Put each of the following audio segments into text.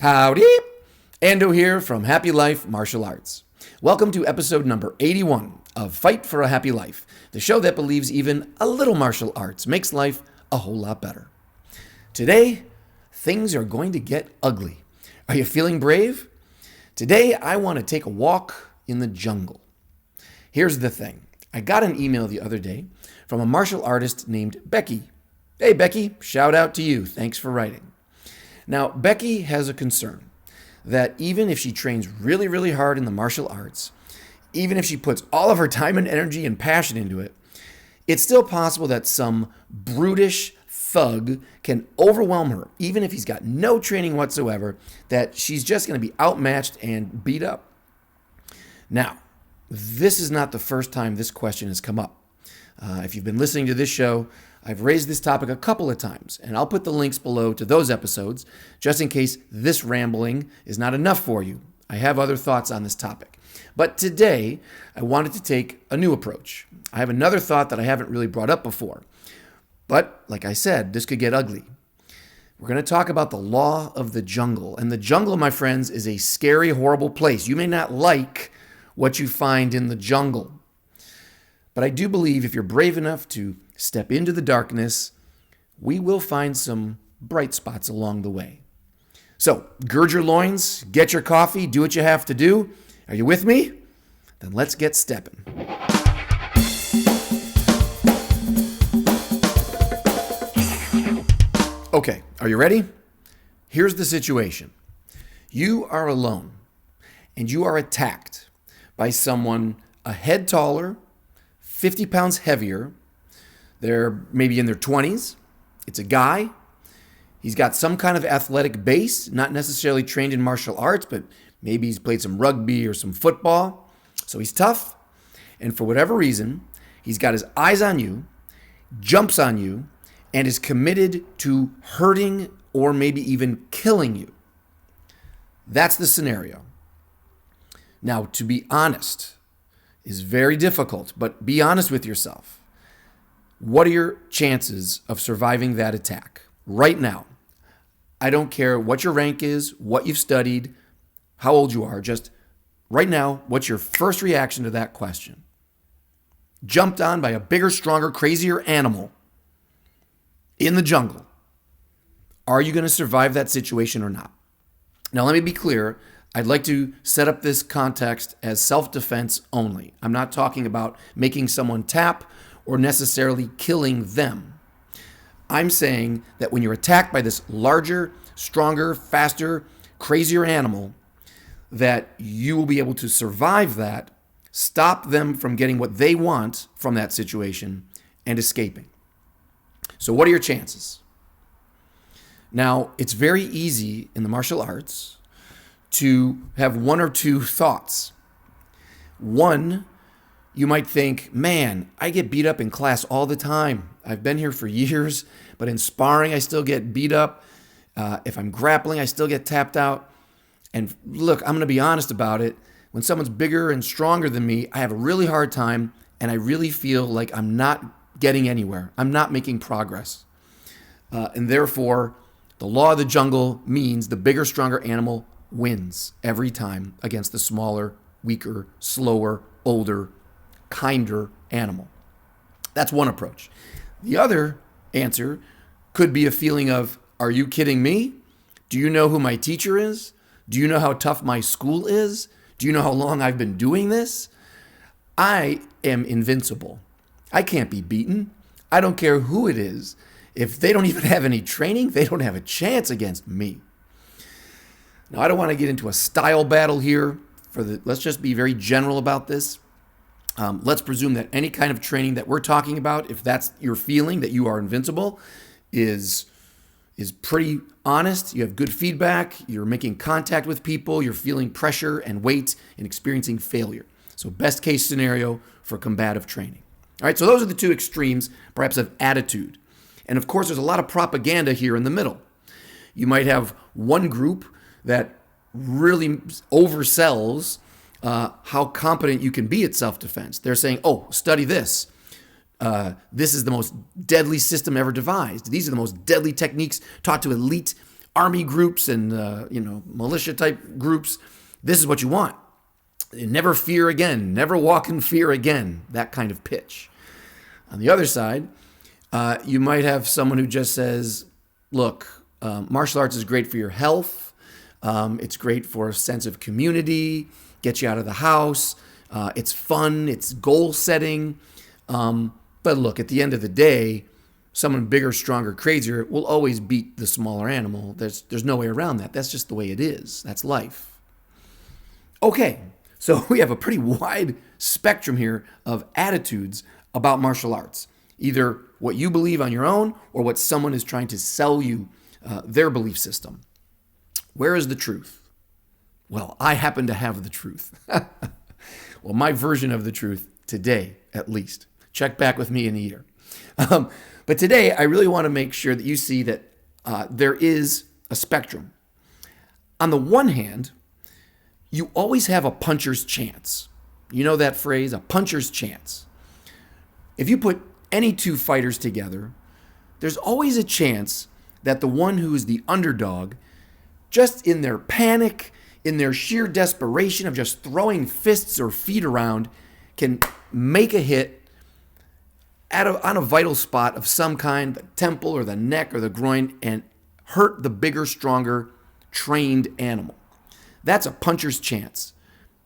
Howdy! Ando here from Happy Life Martial Arts. Welcome to episode number 81 of Fight for a Happy Life, the show that believes even a little martial arts makes life a whole lot better. Today, things are going to get ugly. Are you feeling brave? Today, I want to take a walk in the jungle. Here's the thing. I got an email the other day from a martial artist named Becky. Hey, Becky, shout out to you. Thanks for writing. Now, Becky has a concern that even if she trains really, really hard in the martial arts, even if she puts all of her time and energy and passion into it, it's still possible that some brutish thug can overwhelm her, even if he's got no training whatsoever, that she's just going to be outmatched and beat up. Now, this is not the first time this question has come up. If you've been listening to this show, I've raised this topic a couple of times, and I'll put the links below to those episodes, just in case this rambling is not enough for you. I have other thoughts on this topic. But today, I wanted to take a new approach. I have another thought that I haven't really brought up before. But, like I said, this could get ugly. We're going to talk about the law of the jungle. And the jungle, my friends, is a scary, horrible place. You may not like what you find in the jungle. But I do believe if you're brave enough to step into the darkness, we will find some bright spots along the way. So, gird your loins, get your coffee, do what you have to do. Are you with me? Then let's get stepping. Okay, are you ready? Here's the situation. You are alone, and you are attacked by someone a head taller, 50 pounds heavier. They're maybe in their 20s. It's a guy. He's got some kind of athletic base, not necessarily trained in martial arts, but maybe he's played some rugby or some football. So he's tough. And for whatever reason, he's got his eyes on you, jumps on you, and is committed to hurting or maybe even killing you. That's the scenario. Now, to be honest is very difficult, but be honest with yourself. What are your chances of surviving that attack right now? I don't care what your rank is, what you've studied, how old you are. Just right now, what's your first reaction to that question? Jumped on by a bigger, stronger, crazier animal in the jungle. Are you going to survive that situation or not? Now, let me be clear. I'd like to set up this context as self-defense only. I'm not talking about making someone tap or necessarily killing them. I'm saying that when you're attacked by this larger, stronger, faster, crazier animal, that you will be able to survive that, stop them from getting what they want from that situation, and escaping. So what are your chances? Now, it's very easy in the martial arts to have one or two thoughts. One, you might think, man, I get beat up in class all the time. I've been here for years, but in sparring, I still get beat up. If I'm grappling, I still get tapped out. And look, I'm going to be honest about it. When someone's bigger and stronger than me, I have a really hard time, and I really feel like I'm not getting anywhere. I'm not making progress. And therefore, the law of the jungle means the bigger, stronger animal wins every time against the smaller, weaker, slower, older, kinder animal. That's one approach. The other answer could be a feeling of, are you kidding me? Do you know who my teacher is? Do you know how tough my school is? Do you know how long I've been doing this? I am invincible. I can't be beaten. I don't care who it is. If they don't even have any training, they don't have a chance against me. Now, I don't want to get into a style battle here. Let's just be very general about this. Let's presume that any kind of training that we're talking about, if that's your feeling that you are invincible, is pretty honest. You have good feedback. You're making contact with people. You're feeling pressure and weight and experiencing failure. So best case scenario for combative training. All right, so those are the two extremes, perhaps, of attitude. And of course, there's a lot of propaganda here in the middle. You might have one group that really oversells how competent you can be at self-defense. They're saying, oh, study this. This is the most deadly system ever devised. These are the most deadly techniques taught to elite army groups and militia type groups, this is what you want. Never fear again, never walk in fear again, that kind of pitch. On the other side, you might have someone who just says, look, martial arts is great for your health. It's great for a sense of community, get you out of the house. It's fun, it's goal setting. But look, at the end of the day, someone bigger, stronger, crazier will always beat the smaller animal. There's no way around that. That's just the way it is. That's life. Okay, so we have a pretty wide spectrum here of attitudes about martial arts. Either what you believe on your own or what someone is trying to sell you their belief system. Where is the truth? Well, I happen to have the truth. Well, my version of the truth today, at least. Check back with me in a year. But today, I really want to make sure that you see that there is a spectrum. On the one hand, you always have a puncher's chance. You know that phrase, a puncher's chance. If you put any two fighters together, there's always a chance that the one who is the underdog, just in their panic, in their sheer desperation of just throwing fists or feet around, can make a hit on a vital spot of some kind, the temple or the neck or the groin, and hurt the bigger, stronger, trained animal. That's a puncher's chance.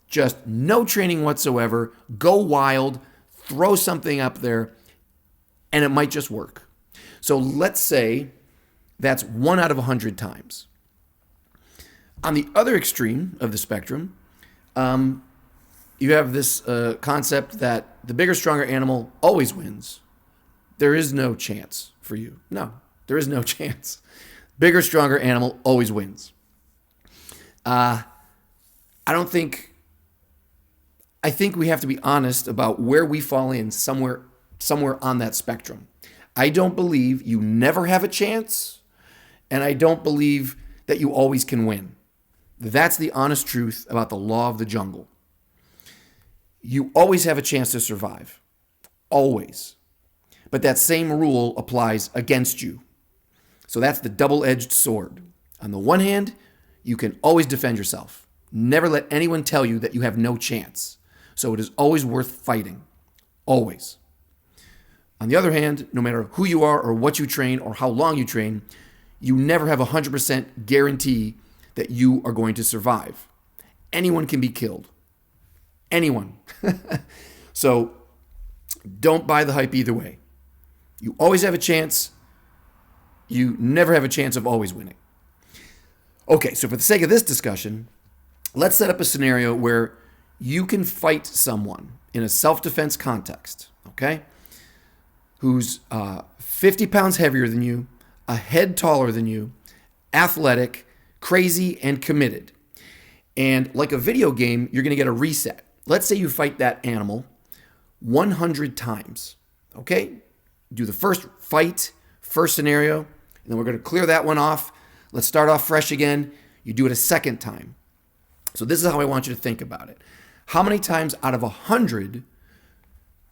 Just no training whatsoever, go wild, throw something up there, and it might just work. So let's say that's 1 out of 100 times. On the other extreme of the spectrum, you have this concept that the bigger, stronger animal always wins. There is no chance for you. No, there is no chance. Bigger, stronger animal always wins. I think we have to be honest about where we fall in somewhere on that spectrum. I don't believe you never have a chance, and I don't believe that you always can win. That's the honest truth about the law of the jungle. You always have a chance to survive. Always. But that same rule applies against you. So that's the double-edged sword. On the one hand, you can always defend yourself. Never let anyone tell you that you have no chance. So it is always worth fighting. Always. On the other hand, no matter who you are or what you train or how long you train, you never have a 100% guarantee that you are going to survive. Anyone can be killed. Anyone. So don't buy the hype either way. You always have a chance. You never have a chance of always winning. Okay, so for the sake of this discussion, let's set up a scenario where you can fight someone in a self-defense context, okay, who's 50 pounds heavier than you, a head taller than you, athletic, crazy, and committed. And like a video game, you're going to get a reset. Let's say you fight that animal 100 times, okay? Do the first fight, first scenario, and then we're going to clear that one off. Let's start off fresh again. You do it a second time. So this is how I want you to think about it. How many times out of 100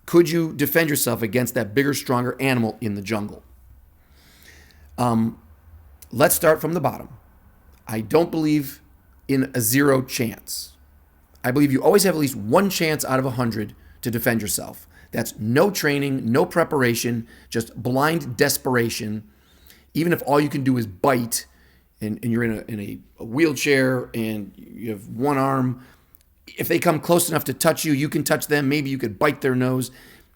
could you defend yourself against that bigger, stronger animal in the jungle? Let's start from the bottom. I don't believe in a zero chance. I believe you always have at least one chance out of 100 to defend yourself. That's no training, no preparation, just blind desperation. Even if all you can do is bite and you're in a wheelchair and you have one arm, if they come close enough to touch you, you can touch them. Maybe you could bite their nose.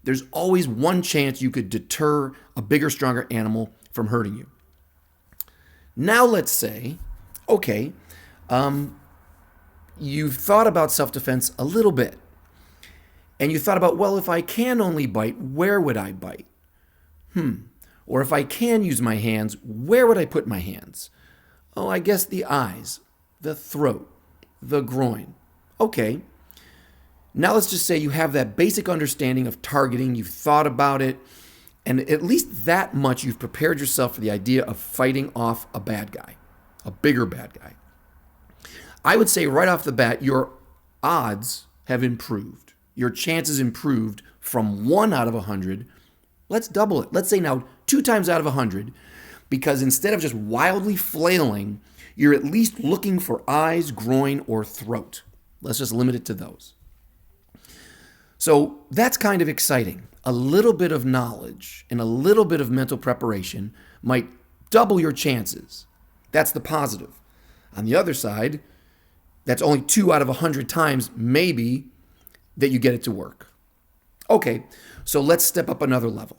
There's always one chance you could deter a bigger, stronger animal from hurting you. Now let's say, okay, you've thought about self-defense a little bit. And you thought about, well, if I can only bite, where would I bite? Or if I can use my hands, where would I put my hands? Oh, I guess the eyes, the throat, the groin. Okay. Now let's just say you have that basic understanding of targeting. You've thought about it. And at least that much you've prepared yourself for the idea of fighting off a bad guy, a bigger bad guy. I would say right off the bat, your odds have improved. Your chances improved from 1 out of 100. Let's double it. Let's say now 2 times out of 100, because instead of just wildly flailing, you're at least looking for eyes, groin, or throat. Let's just limit it to those. So that's kind of exciting. A little bit of knowledge and a little bit of mental preparation might double your chances. That's the positive. On the other side, that's only 2 out of 100 times maybe that you get it to work. Okay, so let's step up another level.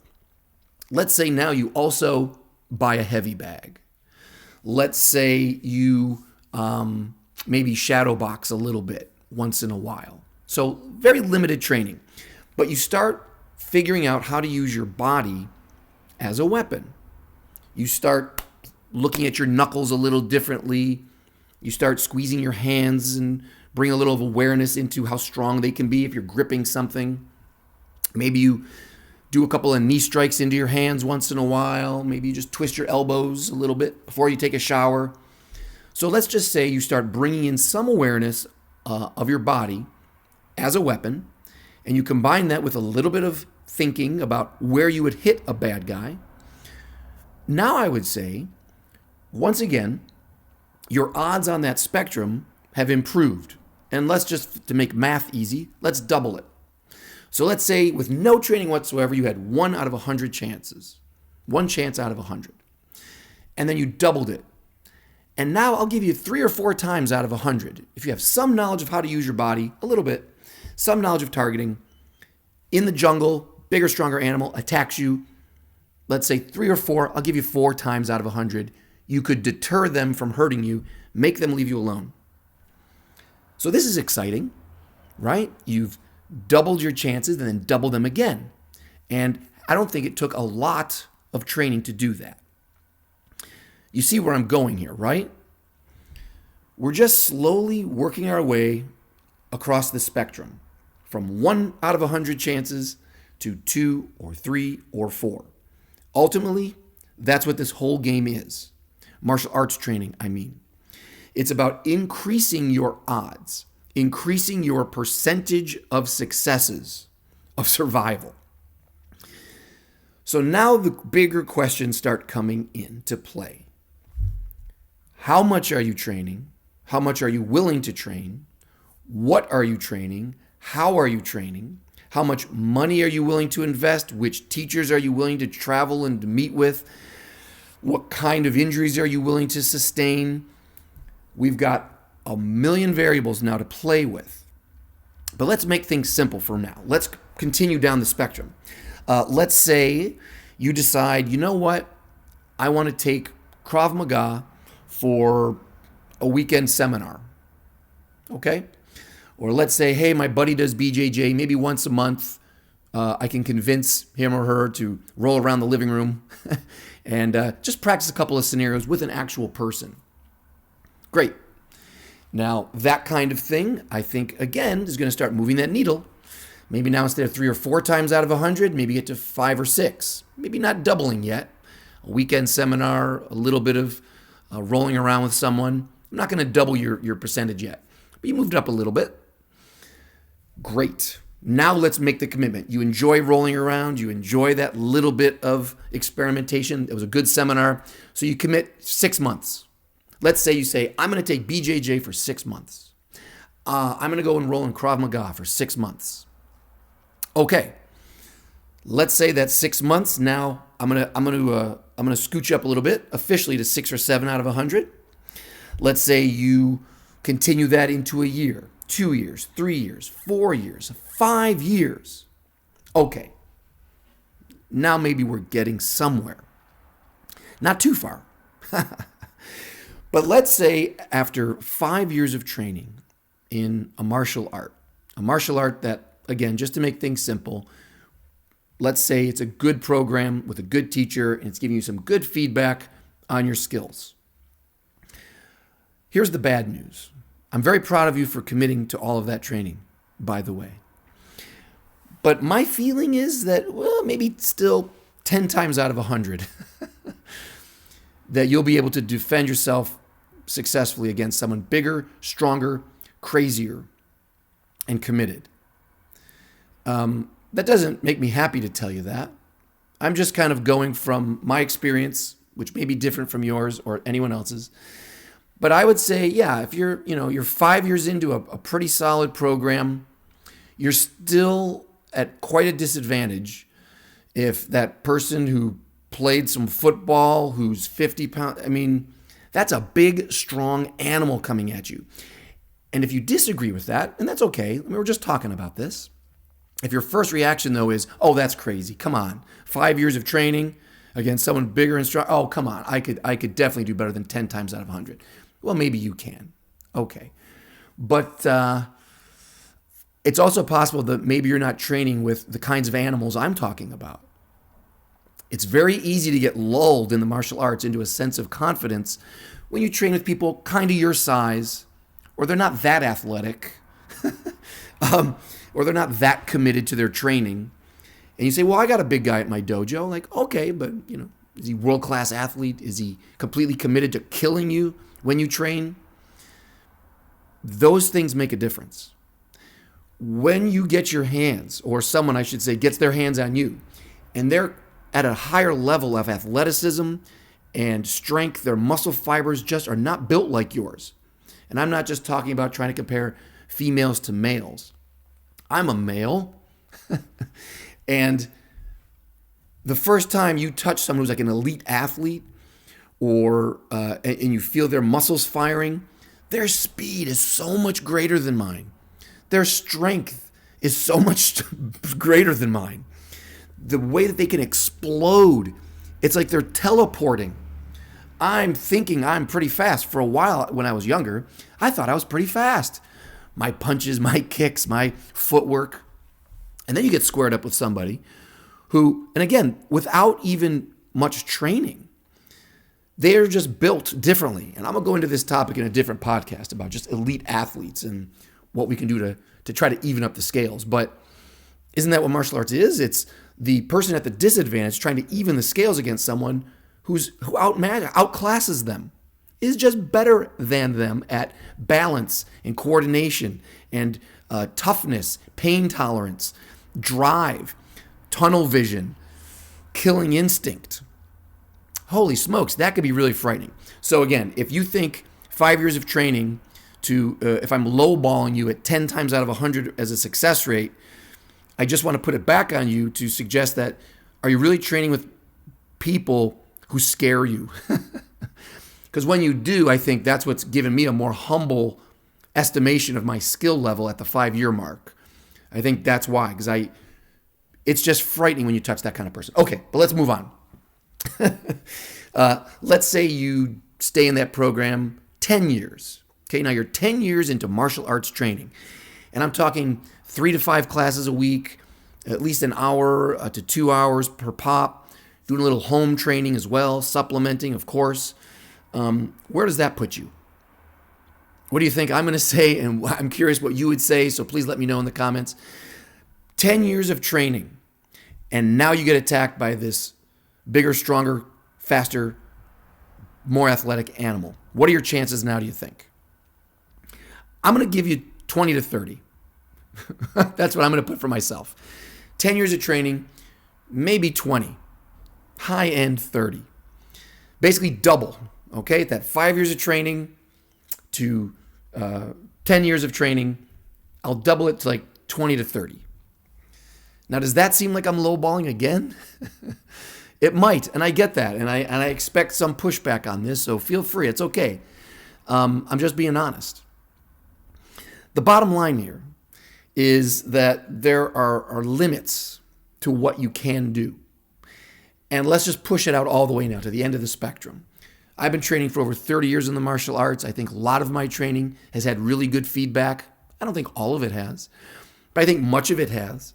Let's say now you also buy a heavy bag. Let's say you maybe shadow box a little bit once in a while. So very limited training, but you start figuring out how to use your body as a weapon. You start looking at your knuckles a little differently. You start squeezing your hands and bring a little of awareness into how strong they can be if you're gripping something. Maybe you do a couple of knee strikes into your hands once in a while. Maybe you just twist your elbows a little bit before you take a shower. So let's just say you start bringing in some awareness of your body as a weapon, and you combine that with a little bit of thinking about where you would hit a bad guy. Now I would say, once again, your odds on that spectrum have improved. And let's just, to make math easy, let's double it. So let's say with no training whatsoever, you had 1 out of 100 chances. 1 chance out of 100. And then you doubled it. And now I'll give you 3 or 4 times out of 100. If you have some knowledge of how to use your body, a little bit, some knowledge of targeting, in the jungle, bigger, stronger animal attacks you, let's say 3 or 4, I'll give you 4 times out of 100. You could deter them from hurting you, make them leave you alone. So this is exciting, right? You've doubled your chances and then double them again. And I don't think it took a lot of training to do that. You see where I'm going here, right? We're just slowly working our way across the spectrum from 1 out of 100 chances to 2 or 3 or 4. Ultimately, that's what this whole game is. Martial arts training, I mean. It's about increasing your odds, increasing your percentage of successes of survival. So now the bigger questions start coming into play. How much are you training? How much are you willing to train? What are you training? How are you training? How much money are you willing to invest? Which teachers are you willing to travel and to meet with? What kind of injuries are you willing to sustain? We've got a million variables now to play with. But let's make things simple for now. Let's continue down the spectrum. Let's say you decide, you know what? I want to take Krav Maga for a weekend seminar. Okay? Or let's say, hey, my buddy does BJJ. Maybe once a month, I can convince him or her to roll around the living room and just practice a couple of scenarios with an actual person. Great. Now, that kind of thing, I think, again, is going to start moving that needle. Maybe now instead of 3 or 4 times out of 100, maybe get to 5 or 6. Maybe not doubling yet. A weekend seminar, a little bit of rolling around with someone. I'm not going to double your percentage yet. But you moved it up a little bit. Great. Now let's make the commitment. You enjoy rolling around. You enjoy that little bit of experimentation. It was a good seminar. So you commit 6 months. Let's say you say, I'm going to take BJJ for 6 months. I'm going to go and roll in Krav Maga for 6 months. Okay. Let's say that's 6 months. Now I'm going to scooch up a little bit, officially to 6 or 7 out of 100. Let's say you continue that into a year, 2 years, 3 years, 4 years, 5 years. Okay. Now maybe we're getting somewhere. Not too far. But let's say after 5 years of training in a martial art that, again, just to make things simple, let's say it's a good program with a good teacher and it's giving you some good feedback on your skills. Here's the bad news. I'm very proud of you for committing to all of that training, by the way. But my feeling is that, well, maybe still 10 times out of 100 that you'll be able to defend yourself successfully against someone bigger, stronger, crazier, and committed. That doesn't make me happy to tell you that. I'm just kind of going from my experience which may be different from yours or anyone else's. But I would say, yeah, if you're 5 years into a pretty solid program, you're still at quite a disadvantage if that person who played some football, who's 50 pounds, I mean, that's a big, strong animal coming at you. And if you disagree with that, and that's okay, we were just talking about this. If your first reaction, though, is, oh, that's crazy, come on, 5 years of training against someone bigger and strong, oh, come on, I could definitely do better than 10 times out of 100. Well, maybe you can. Okay. But it's also possible that maybe you're not training with the kinds of animals I'm talking about. It's very easy to get lulled in the martial arts into a sense of confidence when you train with people kind of your size, or they're not that athletic, or they're not that committed to their training. And you say, well, I got a big guy at my dojo. Like, okay, but is he a world-class athlete? Is he completely committed to killing you when you train? Those things make a difference. When you get your hands, or someone, I should say, gets their hands on you, and they're at a higher level of athleticism and strength, their muscle fibers just are not built like yours. And I'm not just talking about trying to compare females to males. I'm a male. And the first time you touch someone who's like an elite athlete, or and you feel their muscles firing, their speed is so much greater than mine. Their strength is so much greater than mine. The way that they can explode, it's like they're teleporting. I'm thinking I'm pretty fast. For a while when I was younger, I thought I was pretty fast. My punches, my kicks, my footwork. And then you get squared up with somebody who, and again, without even much training, they're just built differently. And I'm going to go into this topic in a different podcast about just elite athletes and what we can do to try to even up the scales. But isn't that what martial arts is? It's the person at the disadvantage trying to even the scales against someone who outclasses them, is just better than them at balance and coordination and toughness, pain tolerance, drive, tunnel vision, killing instinct. Holy smokes, that could be really frightening. So again, if you think 5 years of training if I'm lowballing you at 10 times out of 100 as a success rate, I just want to put it back on you to suggest that, are you really training with people who scare you? Because when you do, I think that's what's given me a more humble estimation of my skill level at the 5-year mark. I think that's why, because it's just frightening when you touch that kind of person. Okay, but let's move on. Let's say you stay in that program 10 years. Okay, now you're 10 years into martial arts training. And I'm talking 3 to 5 classes a week, at least an hour to 2 hours per pop, doing a little home training as well, supplementing, of course. Where does that put you? What do you think I'm going to say? And I'm curious what you would say, so please let me know in the comments. 10 years of training, and now you get attacked by this bigger, stronger, faster, more athletic animal. What are your chances now, do you think? I'm going to give you 20 to 30. That's what I'm going to put for myself. 10 years of training, maybe 20. High end 30. Basically double, okay? That 5 years of training to 10 years of training, I'll double it to like 20 to 30. Now, does that seem like I'm lowballing again? It might, and I get that, and I expect some pushback on this, so feel free. It's okay. I'm just being honest. The bottom line here is that there are limits to what you can do. And let's just push it out all the way now to the end of the spectrum. I've been training for over 30 years in the martial arts. I think a lot of my training has had really good feedback. I don't think all of it has, but I think much of it has.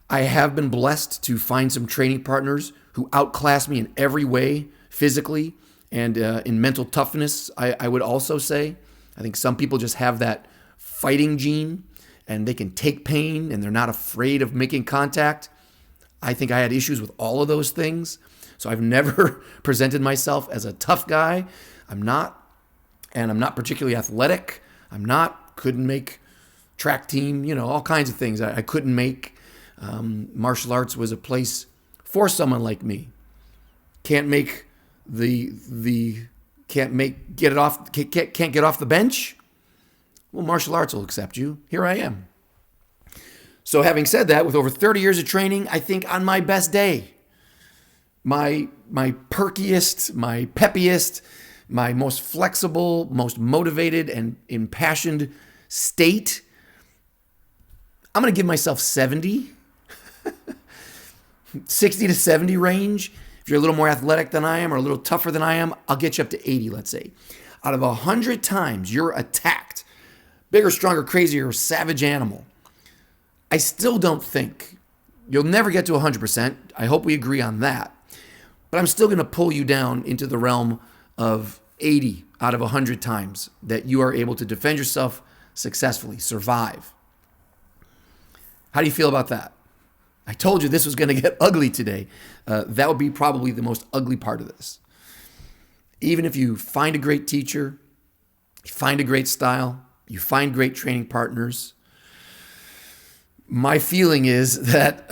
I have been blessed to find some training partners who outclass me in every way, physically and in mental toughness, I would also say. I think some people just have that fighting gene and they can take pain and they're not afraid of making contact. I think I had issues with all of those things. So I've never presented myself as a tough guy. I'm not particularly athletic. Couldn't make track team, all kinds of things I couldn't make. Martial arts was a place for someone like me. Can't make the can't get off the bench? Well, martial arts will accept you. Here I am. So having said that, with over 30 years of training, I think on my best day, my perkiest, my peppiest, my most flexible, most motivated and impassioned state, I'm going to give myself 70, 60 to 70 range. If you're a little more athletic than I am or a little tougher than I am, I'll get you up to 80, let's say. Out of 100 times you're attacked, bigger, stronger, crazier, savage animal, I still don't think you'll never get to 100%. I hope we agree on that. But I'm still going to pull you down into the realm of 80 out of 100 times that you are able to defend yourself successfully, survive. How do you feel about that? I told you this was going to get ugly today. That would be probably the most ugly part of this. Even if you find a great teacher, you find a great style, you find great training partners, my feeling is that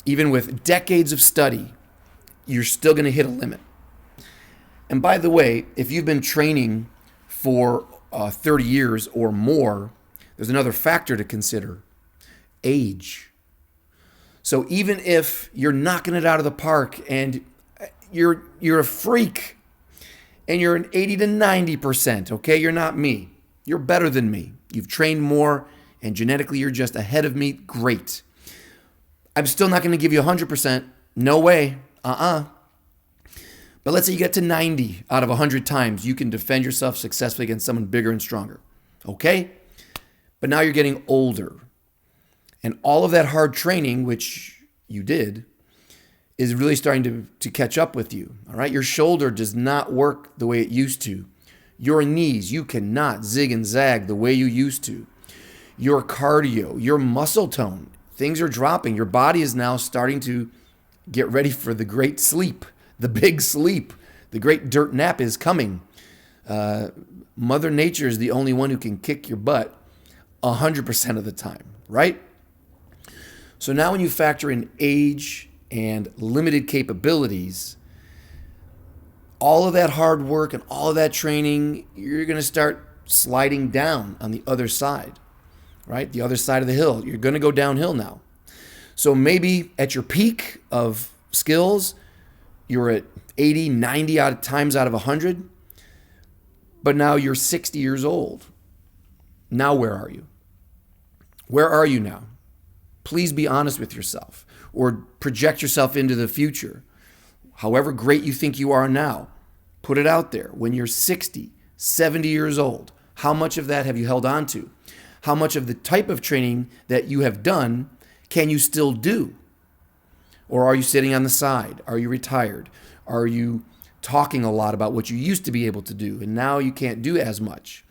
even with decades of study, you're still going to hit a limit. And by the way, if you've been training for 30 years or more, there's another factor to consider: age. So even if you're knocking it out of the park and you're a freak and you're an 80 to 90%, okay? You're not me. You're better than me. You've trained more and genetically you're just ahead of me. Great. I'm still not going to give you 100%. No way. But let's say you get to 90 out of 100 times, you can defend yourself successfully against someone bigger and stronger. Okay? But now you're getting older. And all of that hard training, which you did, is really starting to catch up with you. All right? Your shoulder does not work the way it used to. Your knees, you cannot zig and zag the way you used to. Your cardio, your muscle tone, things are dropping. Your body is now starting to get ready for the great sleep, the big sleep. The great dirt nap is coming. Mother Nature is the only one who can kick your butt 100% of the time, right? So now when you factor in age and limited capabilities, all of that hard work and all of that training, you're going to start sliding down on the other side, right? The other side of the hill. You're going to go downhill now. So maybe at your peak of skills, you're at 80, 90 times out of 100, but now you're 60 years old. Now where are you? Where are you now? Please be honest with yourself or project yourself into the future. However great you think you are now, put it out there. When you're 60, 70 years old, how much of that have you held on to? How much of the type of training that you have done can you still do? Or are you sitting on the side? Are you retired? Are you talking a lot about what you used to be able to do and now you can't do as much?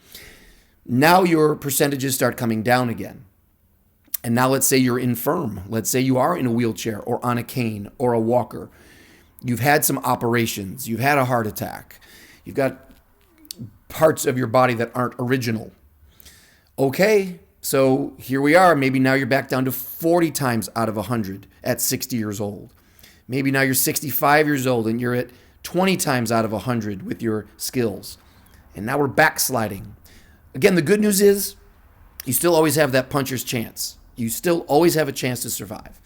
Now your percentages start coming down again. And now let's say you're infirm. Let's say you are in a wheelchair or on a cane or a walker. You've had some operations. You've had a heart attack. You've got parts of your body that aren't original. Okay, so here we are. Maybe now you're back down to 40 times out of 100 at 60 years old. Maybe now you're 65 years old and you're at 20 times out of 100 with your skills. And now we're backsliding. Again, the good news is you still always have that puncher's chance. You still always have a chance to survive.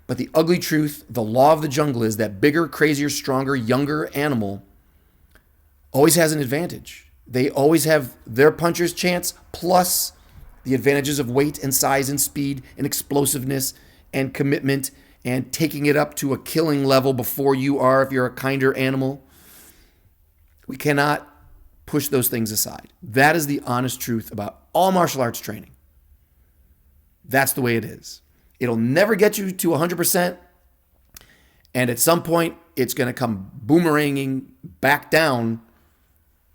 But the ugly truth, the law of the jungle is that bigger, crazier, stronger, younger animal always has an advantage. They always have their puncher's chance plus the advantages of weight and size and speed and explosiveness and commitment and taking it up to a killing level before you are if you're a kinder animal. We cannot push those things aside. That is the honest truth about all martial arts training. That's the way it is. It'll never get you to 100%. And at some point, it's going to come boomeranging back down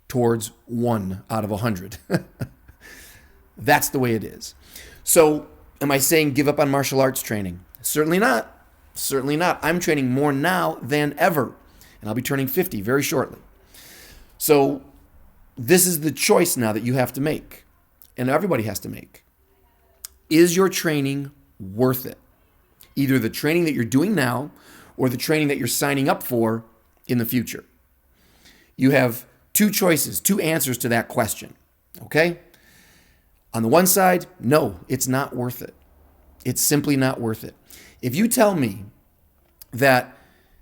towards 1 out of 100. That's the way it is. So am I saying give up on martial arts training? Certainly not. Certainly not. I'm training more now than ever. And I'll be turning 50 very shortly. So this is the choice now that you have to make. And everybody has to make. Is your training worth it? Either the training that you're doing now or the training that you're signing up for in the future? You have two choices, two answers to that question, okay? On the one side, no, it's not worth it. It's simply not worth it. If you tell me that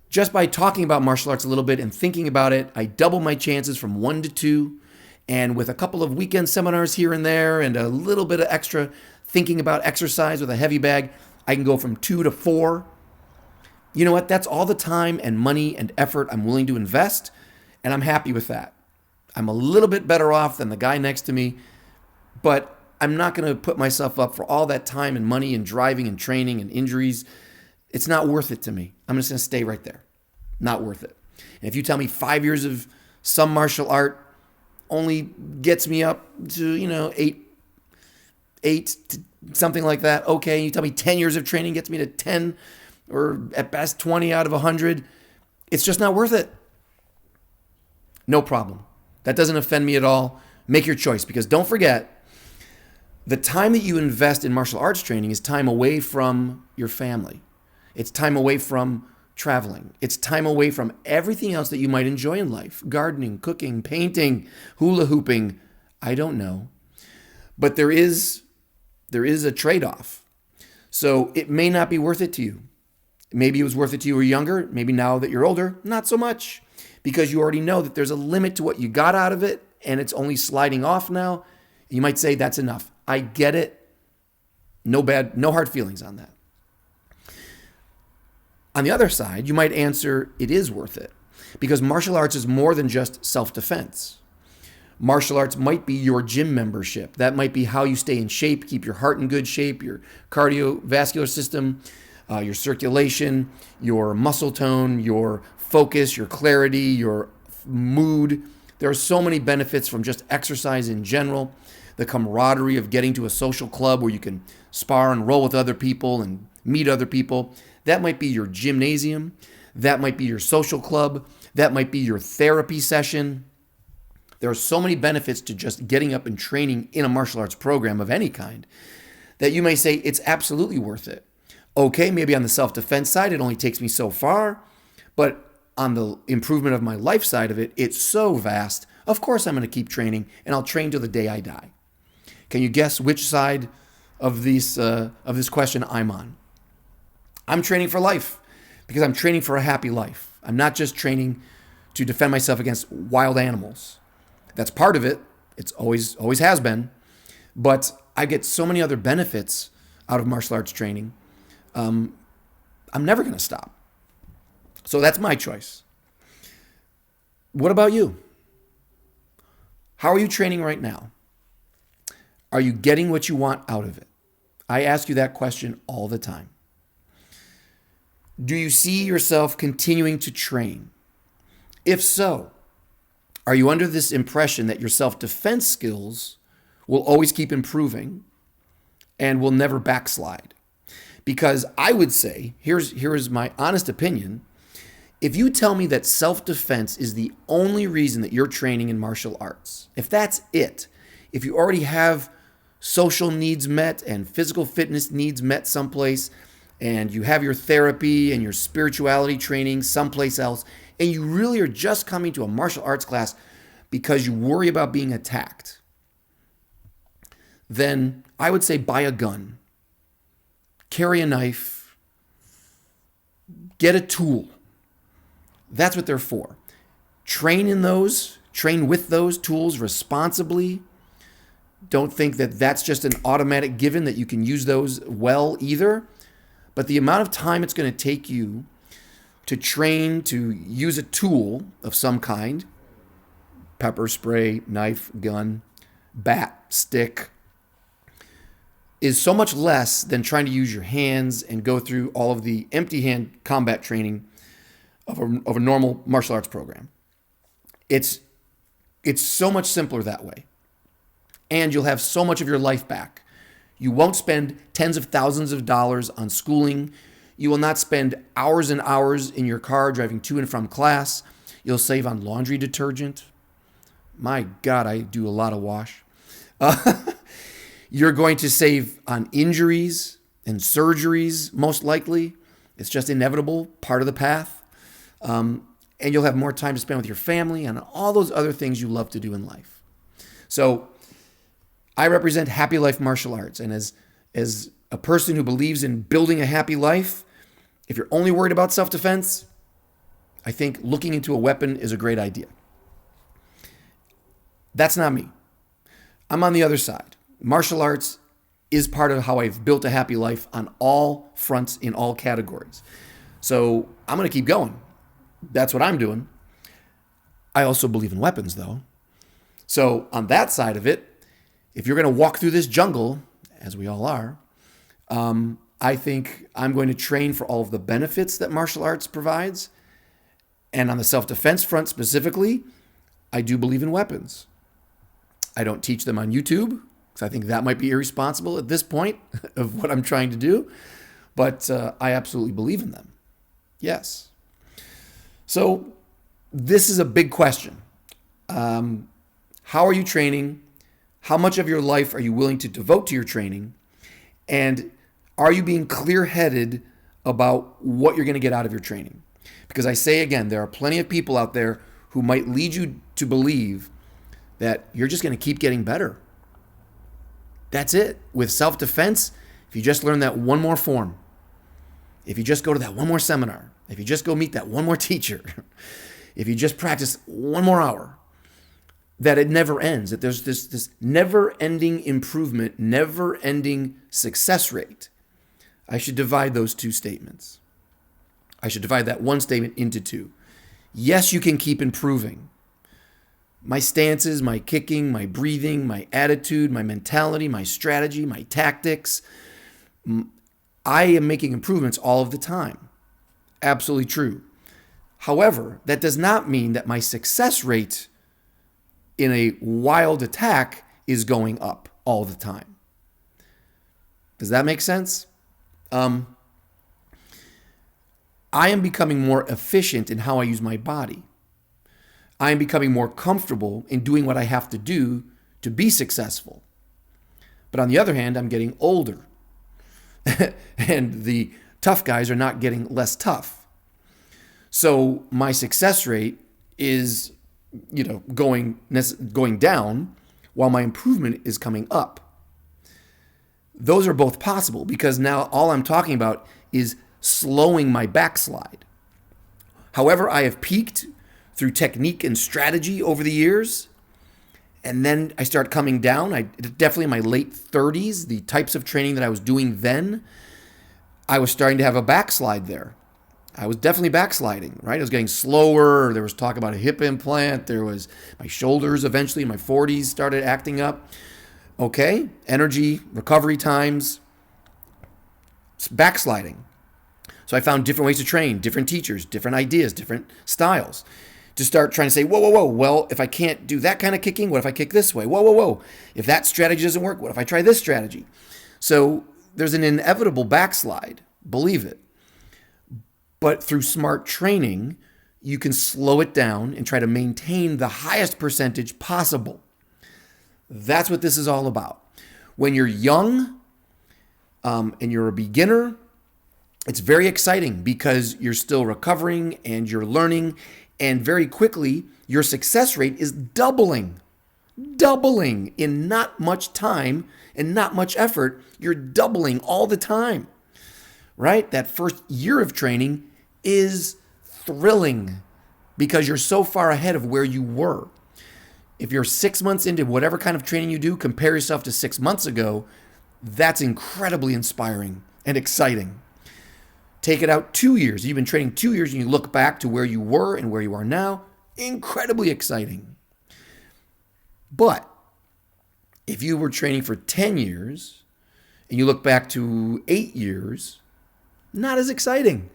just by talking about martial arts a little bit and thinking about it, I double my chances from 1 to 2, and with a couple of weekend seminars here and there and a little bit of extra thinking about exercise with a heavy bag, I can go from 2 to 4. You know what? That's all the time and money and effort I'm willing to invest, and I'm happy with that. I'm a little bit better off than the guy next to me, but I'm not going to put myself up for all that time and money and driving and training and injuries. It's not worth it to me. I'm just going to stay right there. Not worth it. And if you tell me 5 years of some martial art only gets me up to, eight to something like that, okay. You tell me 10 years of training gets me to 10 or at best 20 out of 100. It's just not worth it. No problem. That doesn't offend me at all. Make your choice, because don't forget, the time that you invest in martial arts training is time away from your family. It's time away from traveling. It's time away from everything else that you might enjoy in life. Gardening, cooking, painting, hula hooping. I don't know. But there is a trade-off. So it may not be worth it to you. Maybe it was worth it to you when you were younger. Maybe now that you're older, not so much. Because you already know that there's a limit to what you got out of it, and it's only sliding off now. You might say that's enough. I get it. No hard feelings on that. On the other side, you might answer it is worth it, because martial arts is more than just self-defense. Martial arts might be your gym membership. That might be how you stay in shape, keep your heart in good shape, your cardiovascular system, your circulation, your muscle tone, your focus, your clarity, your mood. There are so many benefits from just exercise in general. The camaraderie of getting to a social club where you can spar and roll with other people and meet other people. That might be your gymnasium. That might be your social club. That might be your therapy session. There are so many benefits to just getting up and training in a martial arts program of any kind that you may say it's absolutely worth it. Okay, maybe on the self-defense side, it only takes me so far, but on the improvement of my life side of it, it's so vast. Of course I'm going to keep training, and I'll train till the day I die. Can you guess which side of this question I'm on? I'm training for life, because I'm training for a happy life. I'm not just training to defend myself against wild animals. That's part of it. It's always has been. But I get so many other benefits out of martial arts training. I'm never going to stop. So that's my choice. What about you? How are you training right now? Are you getting what you want out of it? I ask you that question all the time. Do you see yourself continuing to train? If so, are you under this impression that your self-defense skills will always keep improving and will never backslide? Because I would say, here is my honest opinion, if you tell me that self-defense is the only reason that you're training in martial arts, if that's it, if you already have social needs met and physical fitness needs met someplace, and you have your therapy and your spirituality training someplace else, and you really are just coming to a martial arts class because you worry about being attacked, then I would say buy a gun, carry a knife, get a tool. That's what they're for. Train with those tools responsibly. Don't think that that's just an automatic given that you can use those well either. But the amount of time it's going to take you to train to use a tool of some kind, pepper spray, knife, gun, bat, stick, is so much less than trying to use your hands and go through all of the empty hand combat training of a normal martial arts program. It's so much simpler that way. And you'll have so much of your life back. You won't spend tens of thousands of dollars on schooling. You will not spend hours and hours in your car driving to and from class. You'll save on laundry detergent. My God, I do a lot of wash. You're going to save on injuries and surgeries, most likely. It's just inevitable, part of the path. and you'll have more time to spend with your family and all those other things you love to do in life. So I represent Happy Life Martial Arts. And as a person who believes in building a happy life, if you're only worried about self-defense, I think looking into a weapon is a great idea. That's not me. I'm on the other side. Martial arts is part of how I've built a happy life on all fronts in all categories. So I'm going to keep going. That's what I'm doing. I also believe in weapons, though. So on that side of it, if you're going to walk through this jungle, as we all are, I think I'm going to train for all of the benefits that martial arts provides. And on the self-defense front specifically, I do believe in weapons. I don't teach them on YouTube, because I think that might be irresponsible at this point of what I'm trying to do. But I absolutely believe in them. Yes. So this is a big question. How are you training? How much of your life are you willing to devote to your training? And are you being clear-headed about what you're going to get out of your training? Because I say again, there are plenty of people out there who might lead you to believe that you're just going to keep getting better. That's it. With self-defense, if you just learn that one more form, if you just go to that one more seminar, if you just go meet that one more teacher, if you just practice one more hour, that it never ends, that there's this never-ending improvement, never-ending success rate. I should divide those two statements. I should divide that one statement into two. Yes, you can keep improving. My stances, my kicking, my breathing, my attitude, my mentality, my strategy, my tactics, I am making improvements all of the time. Absolutely true. However, that does not mean that my success rate in a wild attack is going up all the time. Does that make sense? I am becoming more efficient in how I use my body. I am becoming more comfortable in doing what I have to do to be successful. But on the other hand, I'm getting older. And the tough guys are not getting less tough. So my success rate is, going down while my improvement is coming up. Those are both possible because now all I'm talking about is slowing my backslide. However, I have peaked through technique and strategy over the years, and then I start coming down. I definitely in my late 30s, the types of training that I was doing then, I was starting to have a backslide there. I was definitely backsliding, right? I was getting slower. There was talk about a hip implant. There was my shoulders eventually in my 40s started acting up. Okay, energy, recovery times, backsliding. So I found different ways to train, different teachers, different ideas, different styles to start trying to say, whoa. Well, if I can't do that kind of kicking, what if I kick this way? Whoa. If that strategy doesn't work, what if I try this strategy? So there's an inevitable backslide, believe it. But through smart training, you can slow it down and try to maintain the highest percentage possible. That's what this is all about. When you're young and you're a beginner, it's very exciting because you're still recovering and you're learning, and very quickly your success rate is doubling in not much time and not much effort. You're doubling all the time, right? That first year of training is thrilling because you're so far ahead of where you were. If you're 6 months into whatever kind of training you do, compare yourself to 6 months ago, that's incredibly inspiring and exciting. Take it out 2 years. You've been training 2 years and you look back to where you were and where you are now, incredibly exciting. But if you were training for 10 years and you look back to 8 years, not as exciting.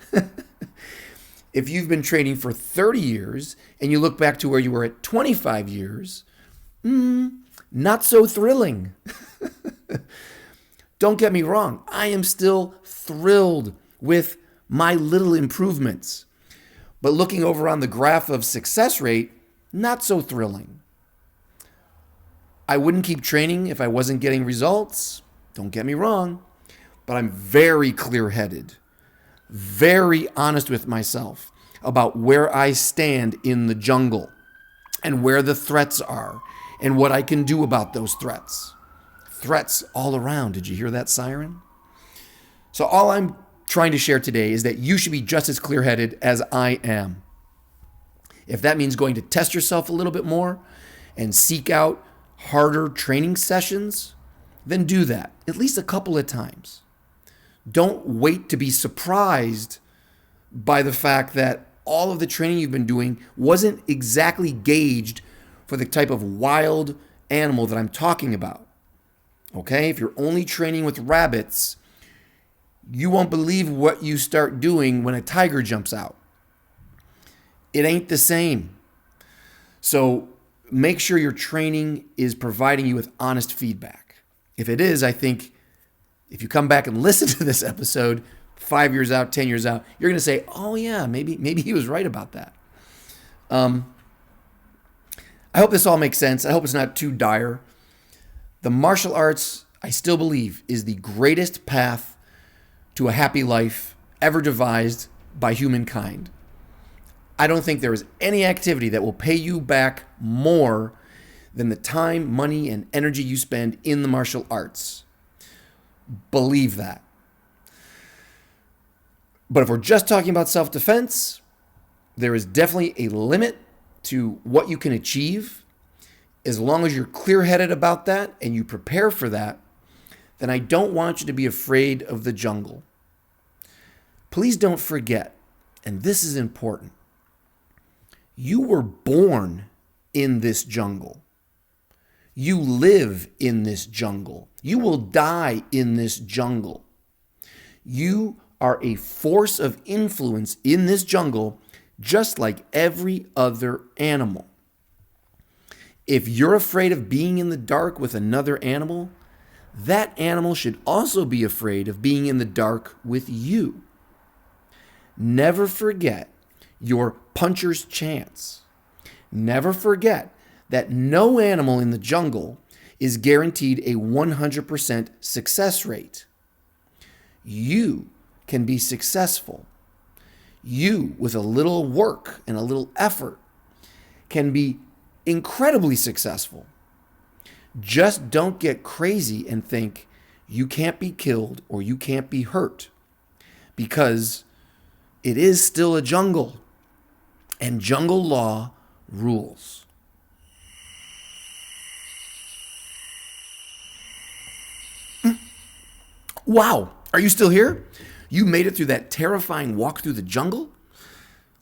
If you've been training for 30 years and you look back to where you were at 25 years, not so thrilling. Don't get me wrong. I am still thrilled with my little improvements. But looking over on the graph of success rate, not so thrilling. I wouldn't keep training if I wasn't getting results. Don't get me wrong. But I'm very clear-headed, very honest with myself. about where I stand in the jungle and where the threats are and what I can do about those threats. Threats all around. Did you hear that siren? So all I'm trying to share today is that you should be just as clear-headed as I am. If that means going to test yourself a little bit more and seek out harder training sessions, then do that at least a couple of times. Don't wait to be surprised by the fact that all of the training you've been doing wasn't exactly gauged for the type of wild animal that I'm talking about. Okay? If you're only training with rabbits, you won't believe what you start doing when a tiger jumps out. It ain't the same. So make sure your training is providing you with honest feedback. If it is, I think if you come back and listen to this episode 5 years out, 10 years out, you're going to say, oh yeah, maybe he was right about that. I hope this all makes sense. I hope it's not too dire. The martial arts, I still believe, is the greatest path to a happy life ever devised by humankind. I don't think there is any activity that will pay you back more than the time, money, and energy you spend in the martial arts. Believe that. But if we're just talking about self-defense, there is definitely a limit to what you can achieve. As long as you're clear-headed about that and you prepare for that, then I don't want you to be afraid of the jungle. Please don't forget, and this is important, you were born in this jungle. You live in this jungle. You will die in this jungle. You are a force of influence in this jungle, just like every other animal. If you're afraid of being in the dark with another animal, that animal should also be afraid of being in the dark with you. Never forget your puncher's chance. Never forget that no animal in the jungle is guaranteed a 100% success rate. You can be successful. You, with a little work and a little effort, can be incredibly successful. Just don't get crazy and think you can't be killed or you can't be hurt, because it is still a jungle, and jungle law rules. Wow, are you still here? You made it through that terrifying walk through the jungle?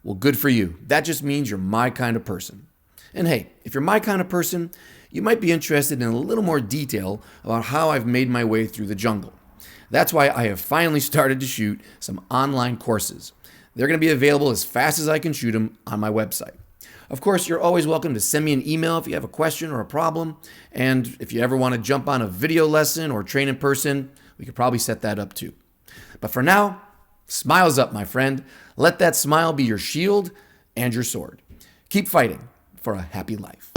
Well, good for you. That just means you're my kind of person. And hey, if you're my kind of person, you might be interested in a little more detail about how I've made my way through the jungle. That's why I have finally started to shoot some online courses. They're going to be available as fast as I can shoot them on my website. Of course, you're always welcome to send me an email if you have a question or a problem. And if you ever want to jump on a video lesson or train in person, we could probably set that up too. But for now, smiles up, my friend. Let that smile be your shield and your sword. Keep fighting for a happy life.